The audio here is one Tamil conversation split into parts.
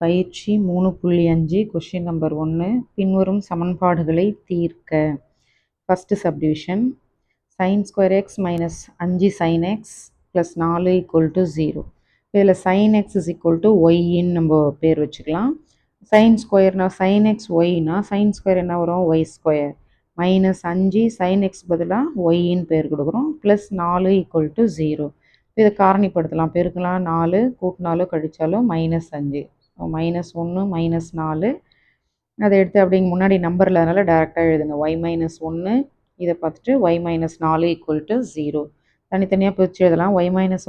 பயிற்சி 3.5 கொஷின் நம்பர் 1 பின்வரும் சமன்பாடுகளை தீர்க்க. First subdivision sin square X minus 5 sin X plus 4 = 0. இதில் sin x ஒய்ன்னு நம்ம பேர் வச்சுக்கலாம். sin ஸ்கொயர்னா sin x ஒய்னா sin ஸ்கொயர் என்ன வரும் Y square minus 5 sin x பதிலாக ஒய்ன்னு பேர் கொடுக்குறோம் ப்ளஸ் 4 = 0. இதை காரணிப்படுத்தலாம், பெருக்கலாம் 4 கூட்டினாலும் கழிச்சாலும் -5 -1 -4. அதை எடுத்து அப்படிங்க முன்னாடி நம்பர் இல்லாதனால டேரெக்டாக எழுதுங்க y-1 இதை பார்த்துட்டு y-4 = 0. தனித்தனியாக பிரித்து எழுதலாம். y-1 =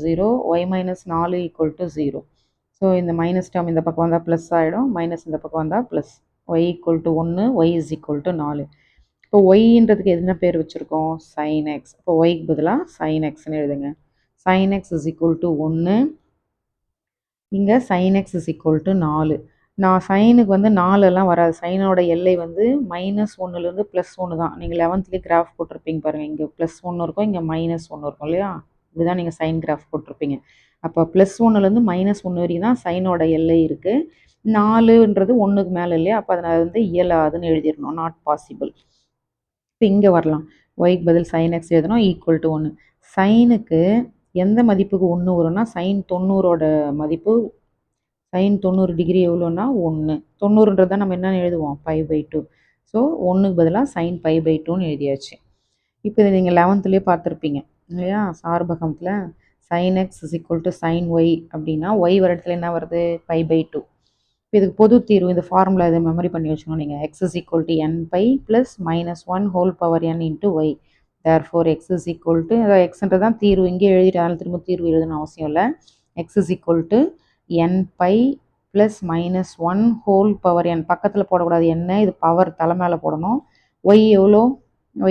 0 y-4 = 0. ஸோ இந்த மைனஸ் டேர்ம் இந்த பக்கம் வந்தால் ப்ளஸ் ஆகிடும், மைனஸ் இந்த பக்கம் வந்தால் ப்ளஸ். y = 1 y = 4. இப்போ ஒய்ன்றதுக்கு என்ன பேர் வச்சுருக்கோம் sin x. இப்போ ஒய்க்கு பதிலாக sin xன்னு எழுதுங்க. sin x = 1, இங்கே sin x = 4. நான் சைனுக்கு வந்து 4 வராது. சைனோட எல்லை வந்து -1லேருந்து +1 தான். நீங்கள் 11லேயே கிராஃப் போட்டிருப்பீங்க பாருங்கள். இங்கே +1 இருக்கும், இங்கே -1 இருக்கும் இல்லையா? இப்படிதான் நீங்கள் சைன் கிராஃப் போட்டிருப்பீங்க. அப்போ +1லேருந்து -1 வரைக்கும் தான் சைனோட எல்லை இருக்குது. 4ன்றது 1க்கு மேலே இல்லையா? அப்போ அதனால் வந்து இயலாதுன்னு எழுதிடணும், நாட் பாசிபிள். இப்போ இங்கே வரலாம், ஒய்க்கு பதில் sin x எழுதணும் = 1. சைனுக்கு எந்த மதிப்புக்கு 1 வரும்னா sin 90ஓட மதிப்பு sin 90 டிகிரி எவ்வளோன்னா 1. 90ன்றது தான் நம்ம என்ன எழுதுவோம் π/2. ஸோ 1க்கு பதிலாக sin π/2ன்னு எழுதியாச்சு. இப்போ இதை நீங்கள் 11லேயே பார்த்துருப்பீங்க இல்லையா? சார்பகத்தில் sin x = sin y அப்படின்னா y வர இடத்துல என்ன வருது π/2. இப்போ இதுக்கு பொது தீர்வு இந்த ஃபார்முலா இதை மெமரி பண்ணி வச்சுக்கணும் நீங்கள். x = nπ plus -1/n × y. therefore x xன்றது தான் தீர்வு. இங்கே எழுதிட்டு அதனால் திரும்ப தீர்வு எழுதணும் அவசியம் இல்லை. x = nπ plus -1/n. பக்கத்தில் போடக்கூடாது என்ன, இது பவர் தலை மேலே போடணும். y எவ்வளோ,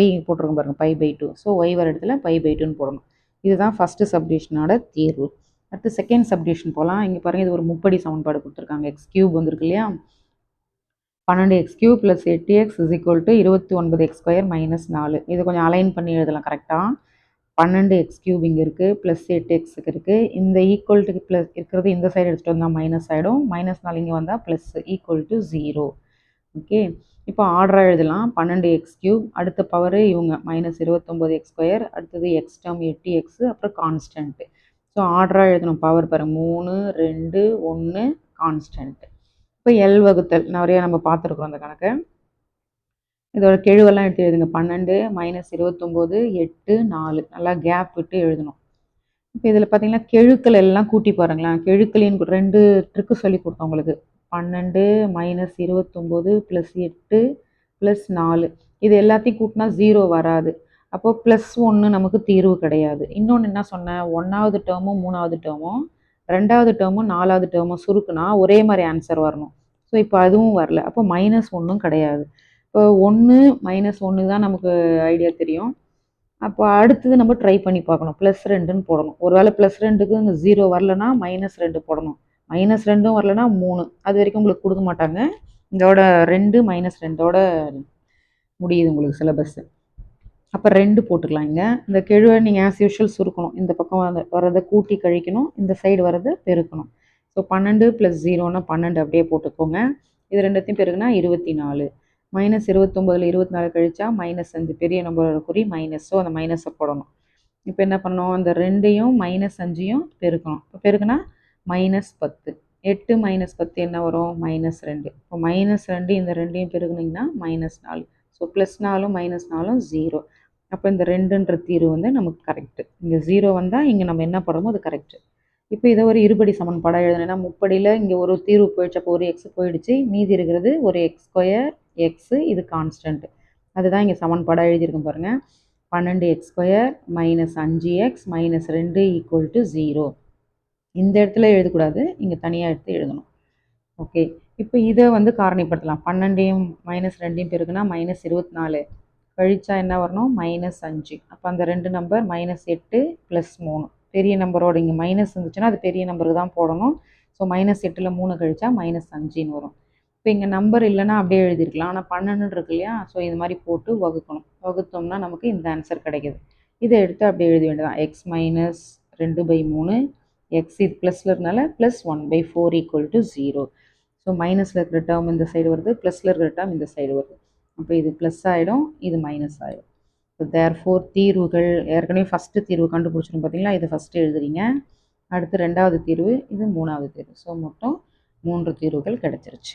y போட்டிருக்கோம் பாருங்கள் π/2. ஸோ y வர இடத்துல π/2ன்னு போடணும். இதுதான் ஃபஸ்ட்டு சப்டிவிஷனோட தீர்வு. அடுத்து செகண்ட் சப்டிவிஷன் போகலாம். இங்கே பாருங்கள், இது ஒரு முப்படி சமன்பாடு கொடுத்துருக்காங்க. x³ வந்திருக்கு இல்லையா? 12x³ + 8x = 29x² - 4. இது கொஞ்சம் அலைன் பண்ணி எழுதலாம் கரெக்டாக. 12x³ இங்கே இருக்குது, ப்ளஸ் 8x இருக்குது. இந்த ஈக்குவல்ட்டுக்கு ப்ளஸ் இருக்கிறது இந்த சைடு எடுத்துகிட்டு வந்தால் மைனஸ் ஆகிடும், -4 இங்கே வந்தால் ப்ளஸ் = 0. ஓகே, இப்போ ஆர்டராக எழுதலாம். 12x³ அடுத்த பவர் இவங்க -29x², அடுத்தது எக்ஸ் டேர்ம் 8x, அப்புறம் கான்ஸ்டன்ட்டு. ஸோ ஆர்டராக எழுதணும். பவர் பாருங்கள் 3 2 1 கான்ஸ்டன்ட். இப்போ எல் வகுத்தல் நிறையா நம்ம பார்த்துருக்குறோம் அந்த கணக்கை. இதோட கெழுவெல்லாம் எடுத்து எழுதுங்க. 12 -29 8 4 நல்லா கேப் விட்டு எழுதணும். இப்போ இதில் பார்த்தீங்கன்னா கெழுக்கள் எல்லாம் கூட்டி பாருங்களேன். கெழுக்களின் 2 ட்ரிக்கு சொல்லி கொடுத்தோம் உங்களுக்கு. 12 -29 + 8 + 4 இது எல்லாத்தையும் கூட்டினா 0 வராது. அப்போது +1 நமக்கு தீர்வு கிடையாது. இன்னொன்று என்ன சொன்னேன், 1வது டேர்மும் 3வது டேர்மும் 2வது டேர்மும் 4வது டேர்மும் சுருக்குனா ஒரே மாதிரி ஆன்சர் வரணும். ஸோ இப்போ அதுவும் வரல. அப்போ -1ம் கிடையாது. இப்போ 1 -1 தான் நமக்கு ஐடியா தெரியும். அப்போ அடுத்தது நம்ம ட்ரை பண்ணி பார்க்கணும். +2ன்னு போடணும். ஒருவேளை +2க்கு இங்கே 0 வரலன்னா -2 போடணும். -2ம் வரலன்னா 3. அது வரைக்கும் உங்களுக்கு கொடுக்க மாட்டாங்க. இதோட 2 -2ஓட முடியுது உங்களுக்கு சிலபஸ்ஸு. அப்போ 2 போட்டுக்கலாம். இங்கே இந்த கெழுவை நீங்கள் ஆஸ் யூஷுவல் சுருக்கணும். இந்த பக்கம் வரதை கூட்டி கழிக்கணும், இந்த சைடு வரதை பெருக்கணும். ஸோ 12 + 0ன்னா 12 அப்படியே போட்டுக்கோங்க. இது ரெண்டுத்தையும் பெருக்குனா 24. -29ல் 24 கழிச்சா -5, பெரிய நம்பரோட குறி மைனஸ். ஸோ அந்த மைனஸை போடணும். இப்போ என்ன பண்ணணும், அந்த 2யும் -5யும் பெருக்கணும். இப்போ பெருக்குனா -10. 8 -10 என்ன வரும் -2. இப்போ -2 இந்த 2யும் பெருக்குனிங்கன்னா -4. ஸோ +4ம் -4ம் 0. அப்போ இந்த 2ன்ற தீர்வு வந்து நமக்கு கரெக்டு. இங்கே 0 வந்தால் இங்கே நம்ம என்ன போடுறோமோ அது கரெக்டு. இப்போ இதை ஒரு இருபடி சமன்பாடாக எழுதணும்னா முப்படியில் இங்கே ஒரு தீர்வு போயிடுச்சு. அப்போ ஒரு எக்ஸ் போயிடுச்சு, மீதி இருக்கிறது ஒரு x² எக்ஸு, இது கான்ஸ்டன்ட். அதுதான் இங்கே சமன்பாடாக எழுதியிருக்கோம் பாருங்கள். 12x² - 5x - 2 = 0. இந்த இடத்துல எழுதக்கூடாது, இங்கே தனியாக எடுத்து எழுதணும். ஓகே, இப்போ இதை வந்து காரணிப்படுத்தலாம். 12யும் -2யும் பெருக்குனா -24 கழிச்சா என்ன வரணும் -5. அப்போ அந்த 2 நம்பர் -8 + 3 பெரிய நம்பரோட இங்கே மைனஸ் இருந்துச்சுன்னா அது பெரிய நம்பருக்கு தான் போடணும். ஸோ -8ல் 3 கழிச்சா -5ன்னு வரும். இப்போ இங்கே நம்பர் இல்லைன்னா அப்படியே எழுதிருக்கலாம். ஆனால் 12 இருக்கு இல்லையா? ஸோ இது மாதிரி போட்டு வகுக்கணும். வகுத்தோம்னா நமக்கு இந்த ஆன்சர் கிடைக்கிது. இதை எடுத்து அப்படியே எழுத வேண்டியதான். x - 2/3 எக்ஸ் இது ப்ளஸில் இருக்கனால ப்ளஸ் 1/4 ஈக்குவல் டு 0. ஸோ மைனஸில் இருக்கிற டேர்ம் இந்த சைடு வருது, ப்ளஸில் இருக்கிற டேர்ம் இந்த சைடு வருது. அப்போ இது ப்ளஸ் ஆகிடும், இது மைனஸ் ஆகிடும். ஸோ தேர்ஃபோர் தீர்வுகள் ஏற்கனவே ஃபஸ்ட்டு தீர்வு கண்டுபிடிச்சிடும் பார்த்தீங்களா, இது ஃபஸ்ட்டு எழுதுறீங்க. அடுத்து ரெண்டாவது தீர்வு, இது மூணாவது தீர்வு. ஸோ மொத்தம் 3 தீர்வுகள் கிடச்சிருச்சு.